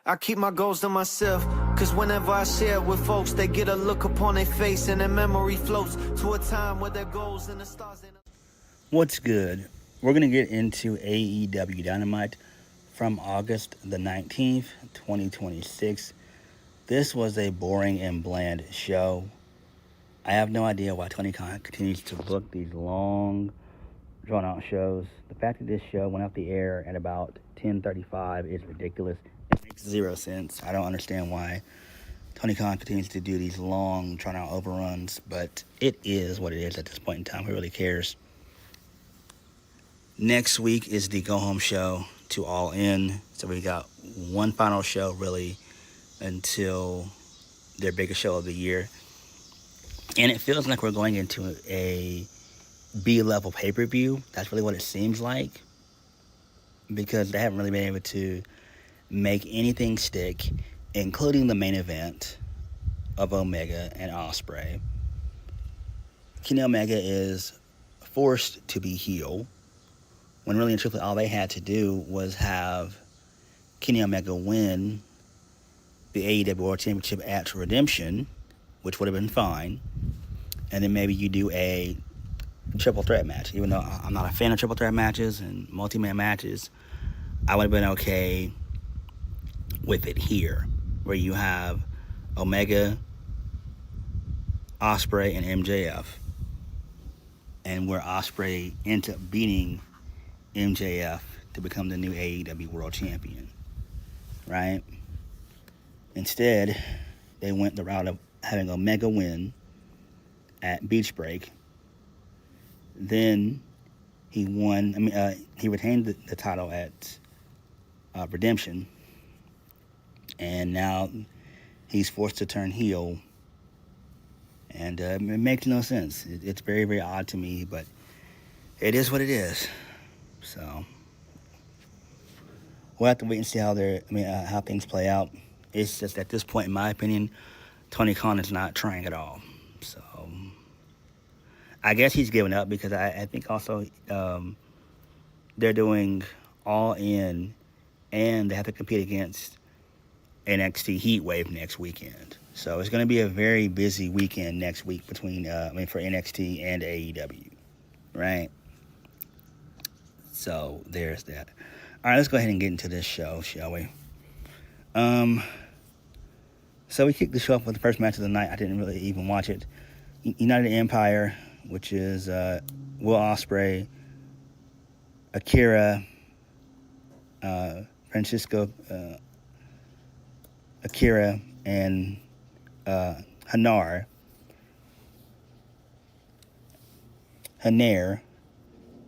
I keep my goals to myself, cause whenever I share it with folks, they get a look upon their face and their memory floats to a time where their goals and the stars. What's good? We're going to get into AEW Dynamite from August the 19th, 2026. This was a boring and bland show. I have no idea why Tony Khan continues to book these long, drawn-out shows. The fact that this show went off the air at about 10:35 is ridiculous. It makes zero sense. I don't understand why Tony Khan continues to do these long, drawn-out overruns, but it is what it is at this point in time. Who really cares? Next week is the go-home show to All In. So we got one final show, really, until their biggest show of the year. And it feels like we're going into a B-level pay-per-view. That's really what it seems like, because they haven't really been able to make anything stick, including the main event of Omega and Ospreay. Kenny Omega is forced to be heel, when really and truthfully all they had to do was have Kenny Omega win the AEW World Championship at Redemption, which would have been fine, and then maybe you do a triple threat match. Even though I'm not a fan of triple threat matches and multi-man matches, I would have been okay with it here, where you have Omega, Ospreay, and MJF, and where Ospreay ends up beating MJF to become the new AEW World Champion, right? Instead, they went the route of having Omega win at Beach Break. Then he retained the title at Redemption, and now he's forced to turn heel, and it makes no sense. It's very, very odd to me, but it is what it is. So we'll have to wait and see how things play out. It's just at this point, in my opinion, Tony Khan is not trying at all. So I guess he's given up, because I think also they're doing All In, and they have to compete against NXT Heatwave next weekend. So it's going to be a very busy weekend next week for NXT and AEW, right? So there's that. All right, let's go ahead and get into this show, shall we? So we kicked the show off with the first match of the night. I didn't really even watch it. United Empire, which is Will Ospreay, Akira, Francisco Akira, and Hanar.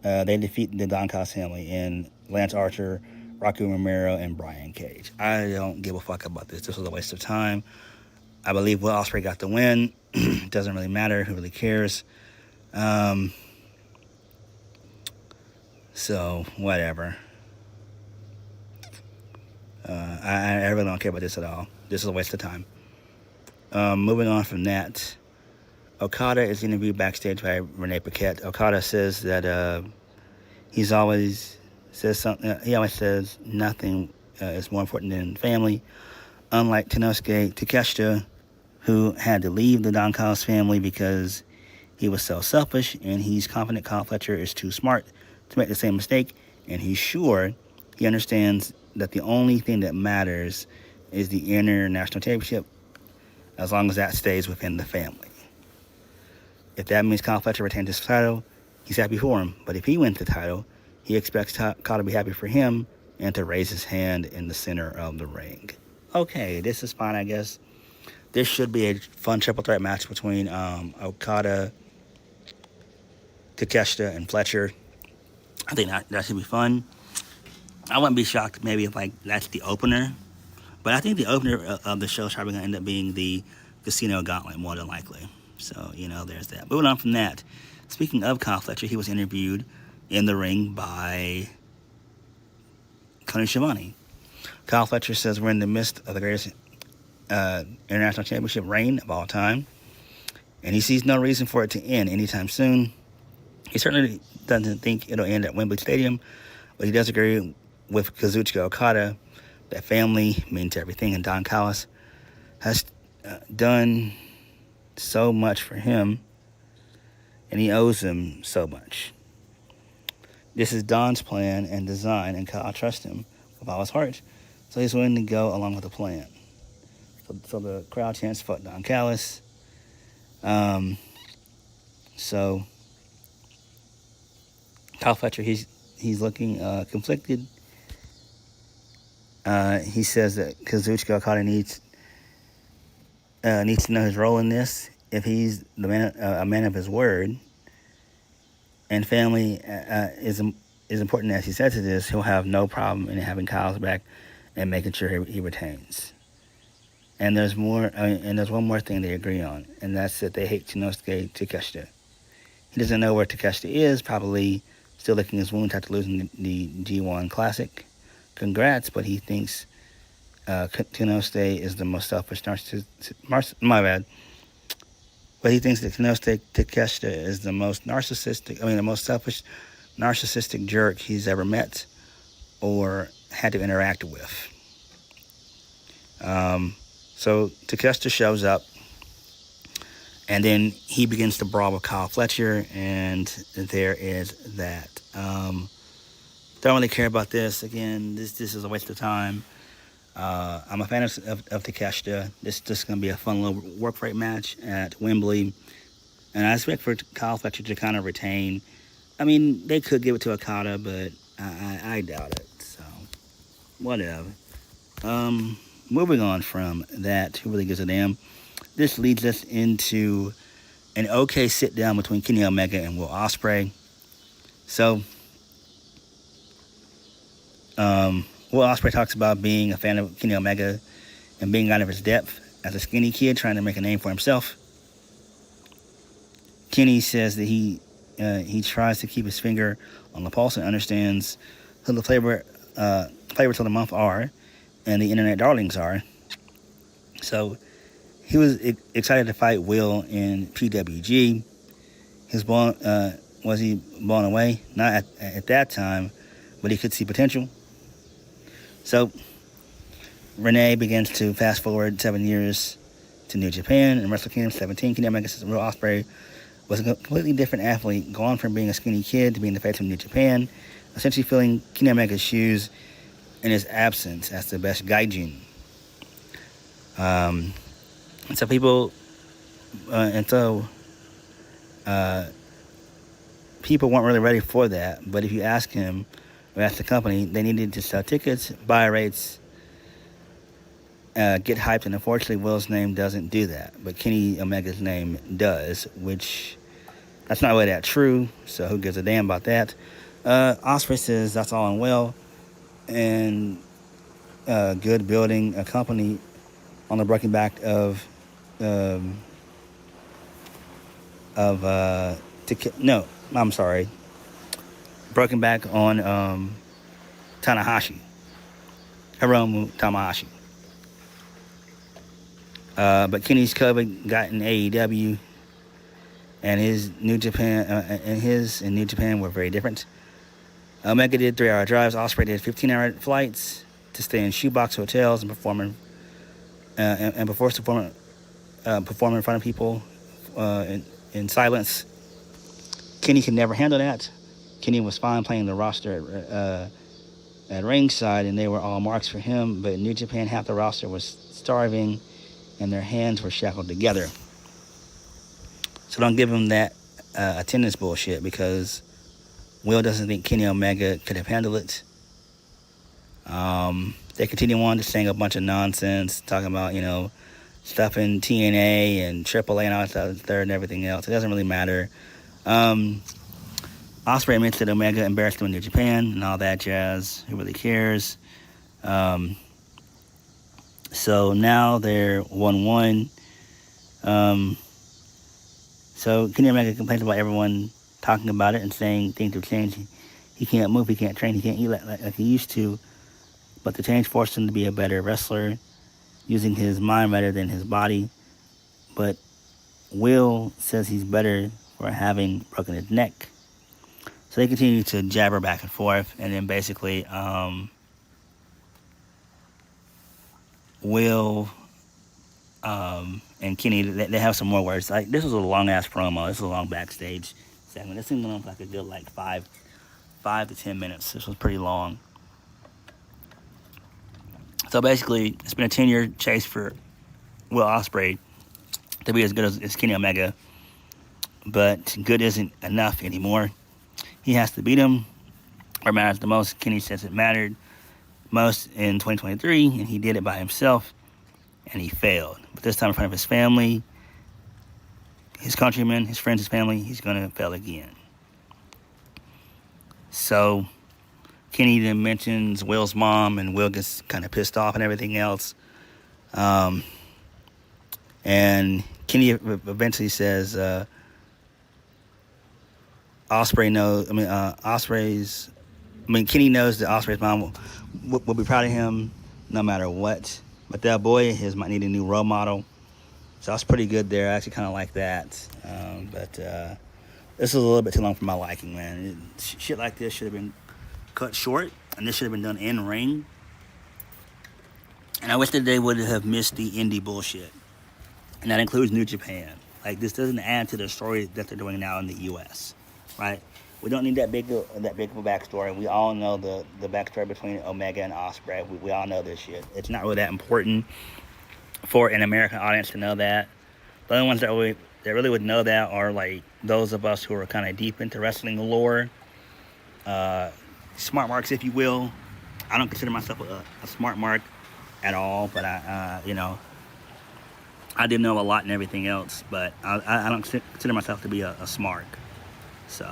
They defeat the Don Callis family in Lance Archer, Rocky Romero, and Brian Cage. I don't give a fuck about this. This was a waste of time. I believe Will Ospreay got the win. It doesn't really matter. Who really cares? So, whatever. I really don't care about this at all. This is a waste of time. Moving on from that, Okada is interviewed backstage by Renee Paquette. Okada says that he always says nothing is more important than family. Unlike Tenosuke Takeshita, who had to leave the Don Callis family because he was so selfish, and he's confident Kyle Fletcher is too smart to make the same mistake, and he's sure he understands that the only thing that matters is the International Championship, as long as that stays within the family. If that means Kyle Fletcher retains his title, he's happy for him. But if he wins the title, he expects Kyle to be happy for him and to raise his hand in the center of the ring. Okay, this is fine, I guess. This should be a fun triple threat match between Okada, Takeshita, and Fletcher. I think that should be fun. I wouldn't be shocked maybe if that's the opener. But I think the opener of the show is probably going to end up being the Casino Gauntlet, more than likely. So, there's that. Moving on from that, speaking of Kyle Fletcher, he was interviewed in the ring by Tony Schiavone. Kyle Fletcher says we're in the midst of the greatest international championship reign of all time, and he sees no reason for it to end anytime soon. He certainly doesn't think it'll end at Wembley Stadium, but he does agree with Kazuchika Okada that family means everything, and Don Callis has done so much for him, and he owes him so much. This is Don's plan and design, and Kyle trusts him with all his heart, so he's willing to go along with the plan. So the crowd chants, "Fuck Don Callis." So Kyle Fletcher, he's looking conflicted. He says that Kazuchika Okada needs to know his role in this. If he's a man of his word, and family is important as he says it is, he'll have no problem in having Kyle's back and making sure he retains. And there's more. And there's one more thing they agree on, and that's that they hate Shinosuke Takeshita. He doesn't know where Takeshita is, probably still licking his wounds after losing the G1 Classic. Congrats, but he thinks Shinosuke is the most selfish my bad. But he thinks that Shinosuke Takeshita is the most the most selfish, narcissistic jerk he's ever met or had to interact with. So Takeshita shows up, and then he begins to brawl with Kyle Fletcher, and there is that. Don't really care about this. Again, this is a waste of time. I'm a fan of Takeshita. This is going to be a fun little work rate match at Wembley, and I expect for Kyle Fletcher to kind of retain. I mean, they could give it to Okada, but I doubt it. So, whatever. Moving on from that, who really gives a damn? This leads us into an okay sit-down between Kenny Omega and Will Ospreay. So, Will Ospreay talks about being a fan of Kenny Omega and being out of his depth as a skinny kid trying to make a name for himself. Kenny says that he tries to keep his finger on the pulse and understands who the favorites of the month are and the internet darlings are. So he was excited to fight Will in PWG. Was he blown away? Not at that time, but he could see potential. So Renee begins to fast forward 7 years to New Japan and Wrestle Kingdom 17. Kenny Omega says Will Ospreay was a completely different athlete, gone from being a skinny kid to being the face of New Japan, essentially filling Kenny Omega's shoes in his absence as the best gaijin. And so people weren't really ready for that. But if you ask him or ask the company, they needed to sell tickets, buy rates, get hyped, and unfortunately Will's name doesn't do that. But Kenny Omega's name does, which that's not really that true, so who gives a damn about that? Ospreay says that's all and well, and good building a company on the breaking back of broken back on Tanahashi, Hiromu Tanahashi. But Kenny's cover got in AEW, and his New Japan were very different. Omega did 3-hour drives. Ospreay did 15-hour flights to stay in shoebox hotels and perform in front of people in silence. Kenny could never handle that. Kenny was fine playing the roster at ringside, and they were all marks for him. But in New Japan, half the roster was starving, and their hands were shackled together. So don't give him that attendance bullshit, because Will doesn't think Kenny Omega could have handled it. They continue on to saying a bunch of nonsense, talking about, stuff in TNA and AAA and all that third and everything else. It doesn't really matter. Ospreay admits that Omega embarrassed him in New Japan and all that jazz. Who really cares? So now they're 1-1. So Kenny Omega complains about everyone talking about it and saying things have changed. He can't move, he can't train, he can't eat like he used to. But the change forced him to be a better wrestler, using his mind rather than his body. But Will says he's better for having broken his neck. So they continue to jabber back and forth, and then basically Will and Kenny, they have some more words. Like, this was a long ass promo. This was a long backstage segment. This thing went on for like a good like 5 to 10 minutes. This was pretty long. So basically, it's been a 10-year chase for Will Ospreay to be as good as Kenny Omega, but good isn't enough anymore. He has to beat him, or matters the most. Kenny says it mattered most in 2023, and he did it by himself, and he failed. But this time in front of his family, his countrymen, his friends, his family, he's going to fail again. So Kenny then mentions Will's mom, and Will gets kind of pissed off and everything else. And Kenny eventually says, Kenny knows that Ospreay's mom will be proud of him no matter what. But that boy, might need a new role model. So that's pretty good there. I actually kind of like that. But this is a little bit too long for my liking, man. Shit like this should have been cut short, and this should have been done in ring. And I wish that they would have missed the indie bullshit. And that includes New Japan. Like, this doesn't add to the story that they're doing now in the U.S., right? We don't need that big of a backstory. We all know the backstory between Omega and Ospreay. We all know this shit. It's not really that important for an American audience to know that. The only ones that really would know that are like those of us who are kind of deep into wrestling lore, smart marks, if you will. I don't consider myself a smart mark at all, but I did know a lot and everything else, but I don't consider myself to be a smart. So,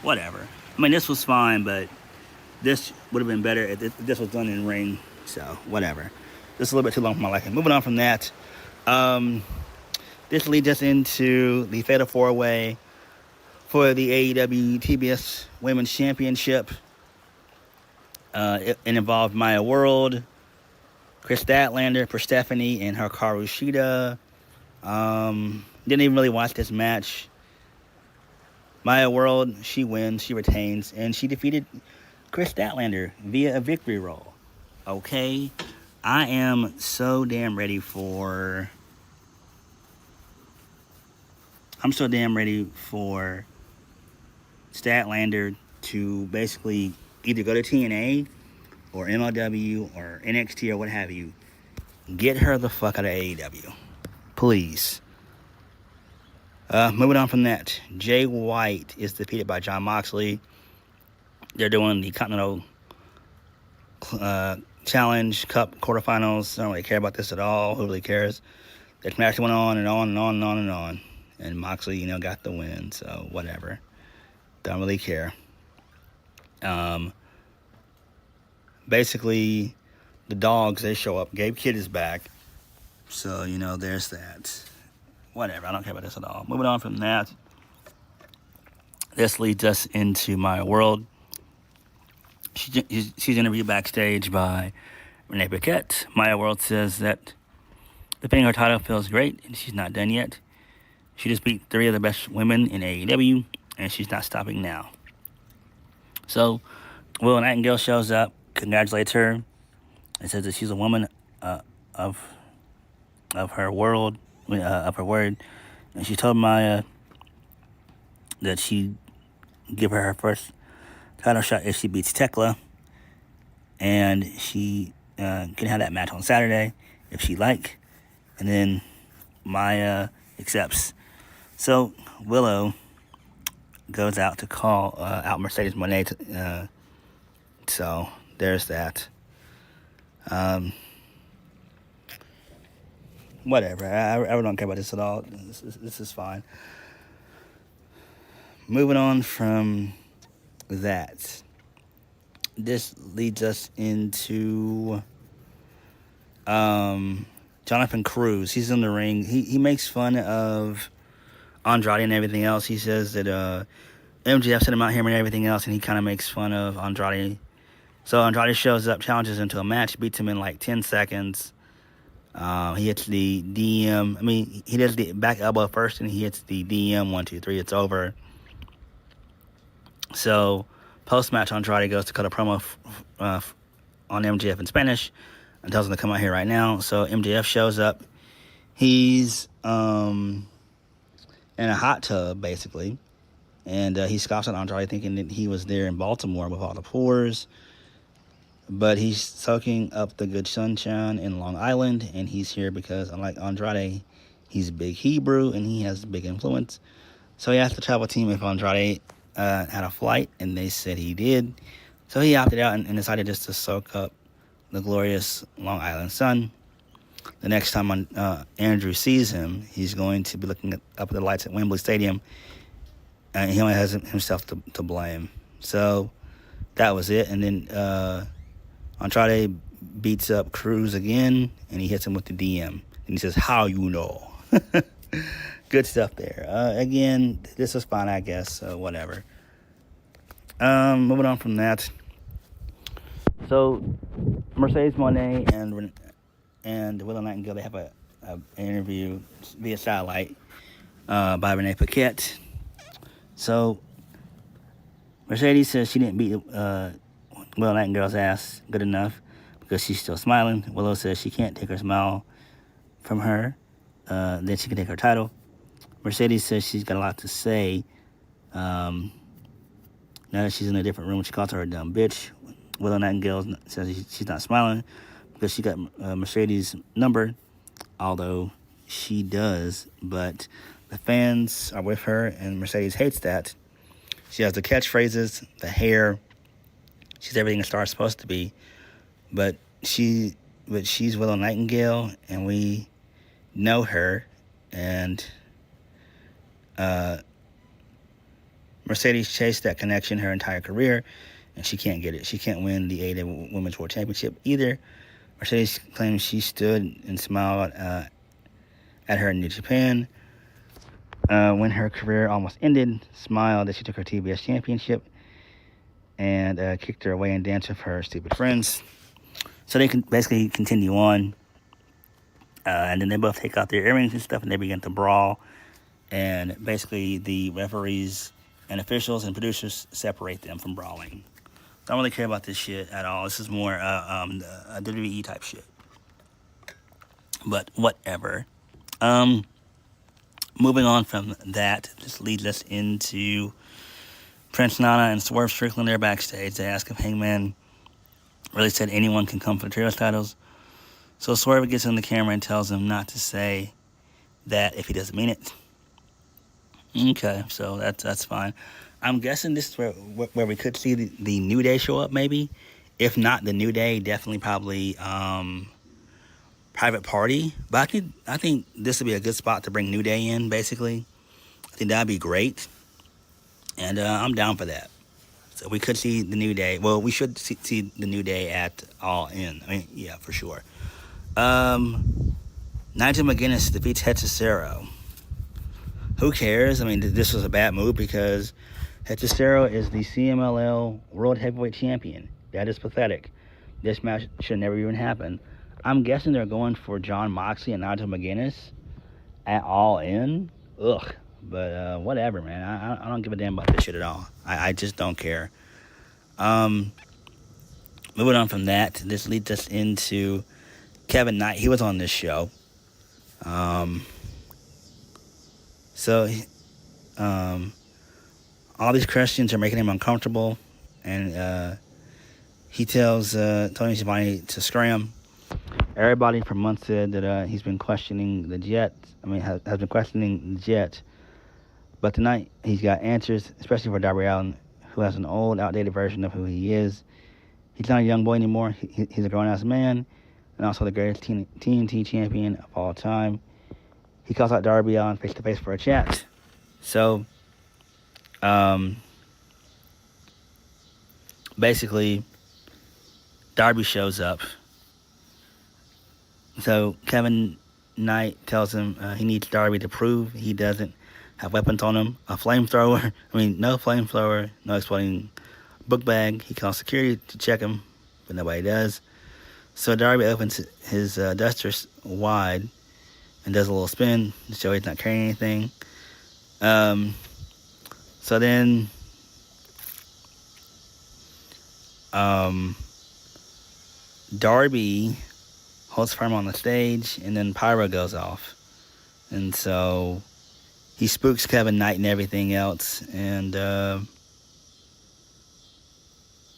whatever. I mean, this was fine, but this would have been better if this was done in ring. So, whatever. This is a little bit too long for my liking. Moving on from that, this leads us into the Fatal 4-Way for the AEW TBS Women's Championship. It involved Maya World, Chris Statlander, Persephone, and Hikaru Shida. Didn't even really watch this match. Maya World, she wins, she retains, and she defeated Chris Statlander via a victory roll. Okay? I am so damn ready for... Statlander to basically either go to TNA or MLW or NXT or what have you. Get her the fuck out of AEW. Please. Moving on from that, Jay White is defeated by Jon Moxley. They're doing the Continental Challenge Cup quarterfinals. I don't really care about this at all. Who really cares? This match went on and on and on and on and on. And Moxley, got the win, so whatever. Don't really care. Basically, the dogs, they show up. Gabe Kidd is back. So, there's that. Whatever, I don't care about this at all. Moving on from that, this leads us into Maya World. She's interviewed backstage by Renee Paquette. Maya World says that defending her title feels great, and she's not done yet. She just beat 3 of the best women in AEW, and she's not stopping now. So, Will Nightingale shows up, congratulates her, and says that she's a woman of her world. Of her word, and she told Maya that she'd give her first title shot if she beats Tekla, and she can have that match on Saturday if she'd like, and then Maya accepts. So Willow goes out to call out Mercedes Moné. So there's that. Whatever. I really don't care about this at all. This is fine. Moving on from that, this leads us into Jonathan Cruz. He's in the ring. He makes fun of Andrade and everything else. He says that MJF sent him out here and everything else, and he kind of makes fun of Andrade. So Andrade shows up, challenges into a match, beats him in like 10 seconds. He hits the DM. He does the back elbow first, and he hits the DM. 1, 2, 3. It's over. So, post-match, Andrade goes to cut a promo on MJF in Spanish. and tells him to come out here right now. So MJF shows up. He's in a hot tub, basically. And he scoffs at Andrade, thinking that he was there in Baltimore with all the pores. But he's soaking up the good sunshine in Long Island, and he's here because, unlike Andrade, he's big Hebrew, and he has big influence. So he asked the travel team if Andrade had a flight, and they said he did. So he opted out and decided just to soak up the glorious Long Island sun. The next time Andrew sees him, he's going to be looking up at the lights at Wembley Stadium, and he only has himself to blame. So that was it. And then Andrade beats up Cruz again, and he hits him with the DM. And he says, "How you know?" Good stuff there. Again, this was fine, I guess, so whatever. Moving on from that. So, Mercedes Moné and Will Nightingale, they have an interview via satellite by Renee Paquette. So, Mercedes says she didn't beat Will Nightingale's ass good enough because she's still smiling. Willow says she can't take her smile from her. Then she can take her title. Mercedes says she's got a lot to say. Now that she's in a different room, she calls her a dumb bitch. Willow Nightingale says she's not smiling because she got Mercedes' number, although she does. But the fans are with her, and Mercedes hates that. She has the catchphrases, the hair. She's everything a star's supposed to be. But she's Willow Nightingale, and we know her. And Mercedes chased that connection her entire career, and she can't get it. She can't win the AEW Women's World Championship either. Mercedes claims she stood and smiled at her in New Japan when her career almost ended, smiled that she took her TBS Championship, and kicked her away and danced with her stupid friends. So they can basically continue on, and then they both take out their earrings and stuff, and they begin to brawl. And basically, the referees and officials and producers separate them from brawling. Don't really care about this shit at all. This is more a WWE type shit. But whatever. Moving on from that, this leads us into Prince Nana and Swerve Strickland. They're backstage. They ask if Hangman really said anyone can come for the trios titles. So Swerve gets on the camera and tells him not to say that if he doesn't mean it. Okay, so that's fine. I'm guessing this is where we could see the New Day show up, maybe. If not the New Day, definitely probably Private Party. But I think this would be a good spot to bring New Day in, basically. I think that'd be great. And I'm down for that. So we could see the New Day. Well, we should see the New Day at All In. I mean, yeah, for sure. Nigel McGuinness defeats Hechicero. Who cares? I mean, this was a bad move because Hechicero is the CMLL World Heavyweight Champion. That is pathetic. This match should never even happen. I'm guessing they're going for John Moxley and Nigel McGuinness at All In. Ugh. But whatever, man. I don't give a damn about this shit at all. I just don't care. Moving on from that, this leads us into Kevin Knight. He was on this show. So all these questions are making him uncomfortable, and he tells Tony Schiavone to scram. Everybody for months said that he's been questioning the Jet. Has been questioning the Jet. But tonight he's got answers, especially for Darby Allin, who has an old, outdated version of who he is. He's not a young boy anymore. He's a grown-ass man, and also the greatest TNT champion of all time. He calls out Darby Allin face-to-face for a chat. So, basically, Darby shows up. So, Kevin Knight tells him he needs Darby to prove he doesn't have weapons on him. A flamethrower. No flamethrower, no exploding book bag. He calls security to check him, but nobody does. So, Darby opens his duster wide and does a little spin to show he's not carrying anything. So then Darby holds firm on the stage, and then pyro goes off. And so he spooks Kevin Knight and everything else. And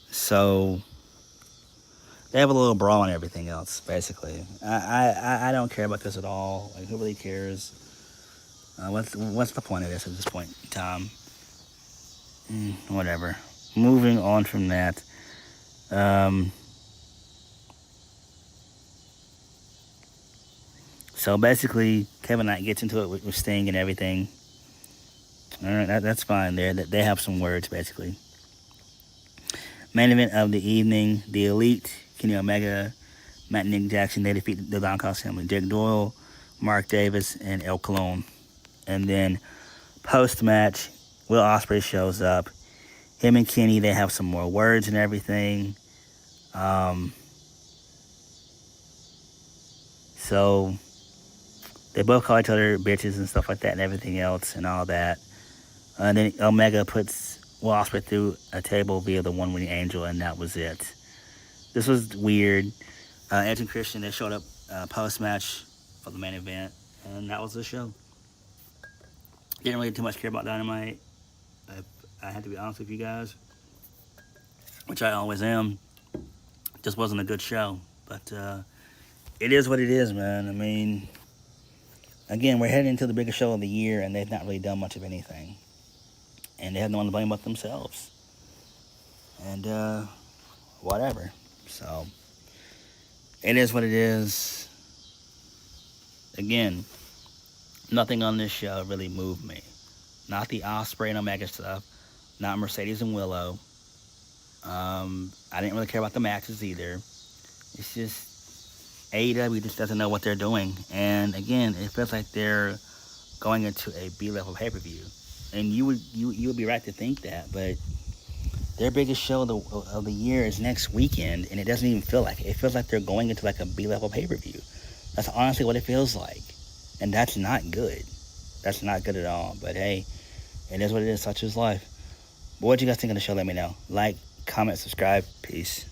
so they have a little brawl and everything else, basically. I don't care about this at all. Like, who really cares? What's the point of this at this point in time? Whatever. Moving on from that. So basically, Kevin Knight gets into it with Sting and everything. All right, that's fine there. They have some words, basically. Main event of the evening, The Elite, Kenny Omega, Matt and Nick Jackson. They defeat the Don Callis family, Jake Doyle, Mark Davis, and El Colon. And then post-match, Will Ospreay shows up. Him and Kenny, they have some more words and everything. So they both call each other bitches and stuff like that and everything else and all that. And then Omega puts Will Ospreay through a table via the one-wing angel, and that was it. This was weird. Edge and Christian, they showed up post-match for the main event, and that was the show. Didn't really too much care about Dynamite. I had to be honest with you guys, which I always am. Just wasn't a good show, but it is what it is, man. I mean, again, we're heading into the biggest show of the year, and they've not really done much of anything. And they have no one to blame but themselves. And, whatever. So, it is what it is. Again, nothing on this show really moved me. Not the Ospreay and Omega stuff. Not Mercedes and Willow. I didn't really care about the matches either. It's just AEW just doesn't know what they're doing. And again, it feels like they're going into a B-level pay-per-view. And you would be right to think that, but their biggest show of the year is next weekend, and it doesn't even feel like it. It feels like they're going into like a B-level pay-per-view. That's honestly what it feels like. And that's not good. That's not good at all. But hey, it is what it is. Such is life. But what you guys think of the show, let me know. Like, comment, subscribe. Peace.